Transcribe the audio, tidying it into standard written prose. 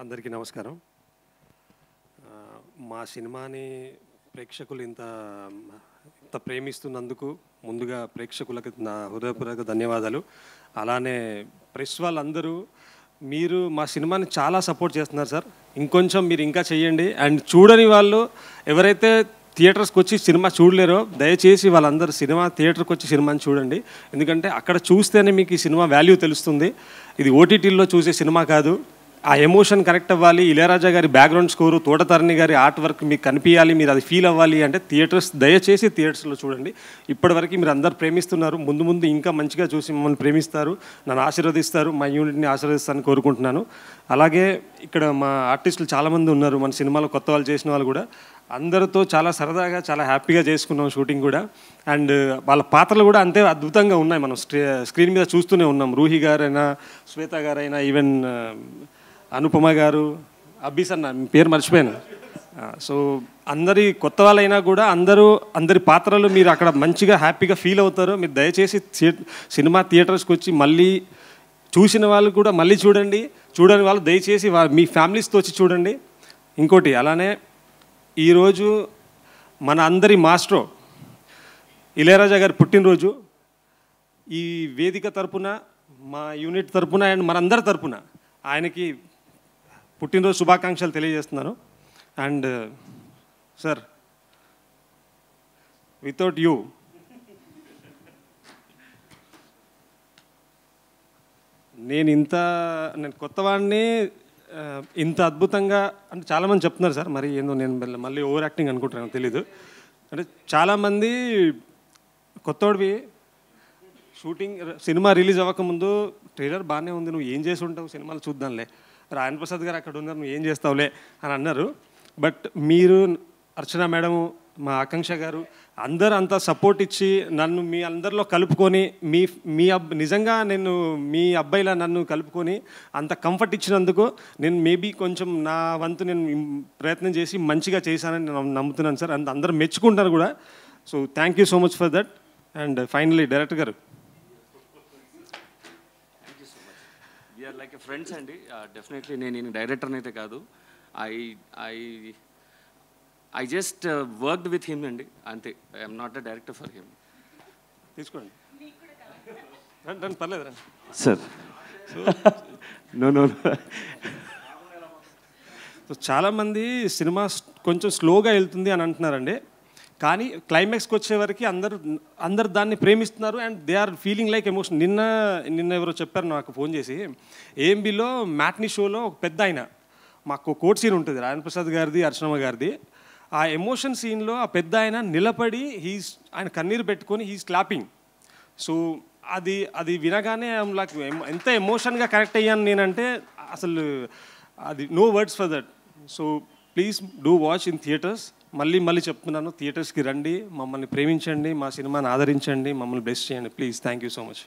అందరికీ నమస్కారం. మా సినిమాని ప్రేక్షకులు ఇంత ప్రేమిస్తున్నందుకు ముందుగా ప్రేక్షకులకు నా హృదయపూర్వక ధన్యవాదాలు. అలానే ప్రెస్ వాళ్ళందరూ మీరు మా సినిమాని చాలా సపోర్ట్ చేస్తున్నారు సార్. ఇంకొంచెం మీరు ఇంకా చేయండి. అండ్ చూడని వాళ్ళు ఎవరైతే థియేటర్స్కి వచ్చి సినిమా చూడలేరో దయచేసి వాళ్ళందరూ థియేటర్కి వచ్చి సినిమాని చూడండి. ఎందుకంటే అక్కడ చూస్తేనే మీకు ఈ సినిమా వాల్యూ తెలుస్తుంది. ఇది ఓటీటీల్లో చూసే సినిమా కాదు. ఆ ఎమోషన్ కరెక్ట్ అవ్వాలి. ఇళయరాజా గారి బ్యాక్గ్రౌండ్ స్కోరు, తోటతరణి గారి ఆర్ట్ వర్క్ మీకు కనిపించాలి, మీరు అది ఫీల్ అవ్వాలి అంటే దయచేసి థియేటర్స్లో చూడండి. ఇప్పటివరకు మీరు అందరు ప్రేమిస్తున్నారు. ముందు ముందు ఇంకా మంచిగా చూసి మమ్మల్ని ప్రేమిస్తారు, నన్ను ఆశీర్వదిస్తారు, మా యూనిట్ని ఆశీర్వదిస్తారని కోరుకుంటున్నాను. అలాగే ఇక్కడ మా ఆర్టిస్టులు చాలామంది ఉన్నారు, మన సినిమాలో కొత్త వాళ్ళు చేసిన వాళ్ళు కూడా. అందరితో చాలా సరదాగా చాలా హ్యాపీగా చేసుకున్నాం షూటింగ్ కూడా. అండ్ వాళ్ళ పాత్రలు కూడా అంతే అద్భుతంగా ఉన్నాయి. మనం స్క్రీన్ మీద చూస్తూనే ఉన్నాం. రూహి గారైనా, శ్వేత గారైనా, ఈవెన్ అనుపమ గారు, అబ్బీస్ అన్న పేరు మర్చిపోయాను. సో అందరి కొత్త వాళ్ళైనా కూడా అందరి పాత్రలు మీరు అక్కడ మంచిగా హ్యాపీగా ఫీల్ అవుతారు. మీరు దయచేసి సినిమా థియేటర్స్కి వచ్చి మళ్ళీ చూసిన వాళ్ళు కూడా మళ్ళీ చూడండి. చూడని వాళ్ళు దయచేసి మీ ఫ్యామిలీస్తో వచ్చి చూడండి. ఇంకోటి అలానే ఈరోజు మన అందరి మాస్ట్రో ఇళయరాజా గారి పుట్టినరోజు. ఈ వేదిక తరపున, మా యూనిట్ తరపున అండ్ మనందరి తరపున ఆయనకి పుట్టినరోజు శుభాకాంక్షలు తెలియజేస్తున్నాను. అండ్ సార్, వితౌట్ యూ నేను కొత్తవాడిని ఇంత అద్భుతంగా అంటే చాలామంది చెప్తున్నారు సార్. మరి ఏందో నేను మళ్ళీ ఓవర్ యాక్టింగ్ అనుకుంటున్నాను, తెలీదు. అంటే చాలామంది కొత్తోడివి షూటింగ్ సినిమా రిలీజ్ అవ్వకముందు ట్రైలర్ బాగానే ఉంది, నువ్వు ఏం చేసి ఉంటావు సినిమాలు చూద్దాంలే, రాయన్ ప్రసాద్ గారు అక్కడ ఉన్నారు, నువ్వు ఏం చేస్తావులే అని అన్నారు. బట్ మీరు, అర్చన మేడము, మా ఆకాంక్ష గారు అందరూ అంతా సపోర్ట్ ఇచ్చి నన్ను మీ అందరిలో కలుపుకొని నిజంగా నేను మీ అబ్బాయిలా నన్ను కలుపుకొని అంత కంఫర్ట్ ఇచ్చినందుకు నేను మేబీ కొంచెం నా వంతు నేను ప్రయత్నం చేసి మంచిగా చేశానని నేను నమ్ముతున్నాను సార్. అందరూ మెచ్చుకుంటారు కూడా. So thank you so much for that. And finally director గారు, వీఆర్ లైక్ ఎ ఫ్రెండ్స్ అండి. డెఫినెట్లీ నేను డైరెక్టర్ని అయితే కాదు, I just worked with him అండి, అంతే. I'm not a director for him. తీసుకోండి రండి, పర్లేదు రండి సార్. నో. సో చాలామంది సినిమా కొంచెం స్లోగా వెళ్తుంది అని అంటున్నారండి. కానీ క్లైమాక్స్కి వచ్చేవరకు అందరు దాన్ని ప్రేమిస్తున్నారు. And they are feeling like emotion. నిన్న ఎవరో చెప్పారు నాకు ఫోన్ చేసి, ఏఎంబీలో మ్యాట్నీ షోలో ఒక పెద్ద ఆయన, మాకు కోర్ట్ సీన్ ఉంటుంది రాయన్ ప్రసాద్ గారిది, అర్చనమ్మ గారిది. ఆ ఎమోషన్ సీన్లో ఆ పెద్ద ఆయన నిలబడి ఆయన కన్నీరు పెట్టుకొని హీస్ క్లాపింగ్. సో అది వినగానే నాకు ఎంత ఎమోషన్గా కనెక్ట్ అయ్యాను నేనంటే అసలు అది no words for that. So please do watch in theatres. మళ్ళీ చెప్తున్నాను, థియేటర్స్కి రండి, మమ్మల్ని ప్రేమించండి, మా సినిమాని ఆదరించండి, మమ్మల్ని బ్లెస్ చేయండి please. Thank you so much.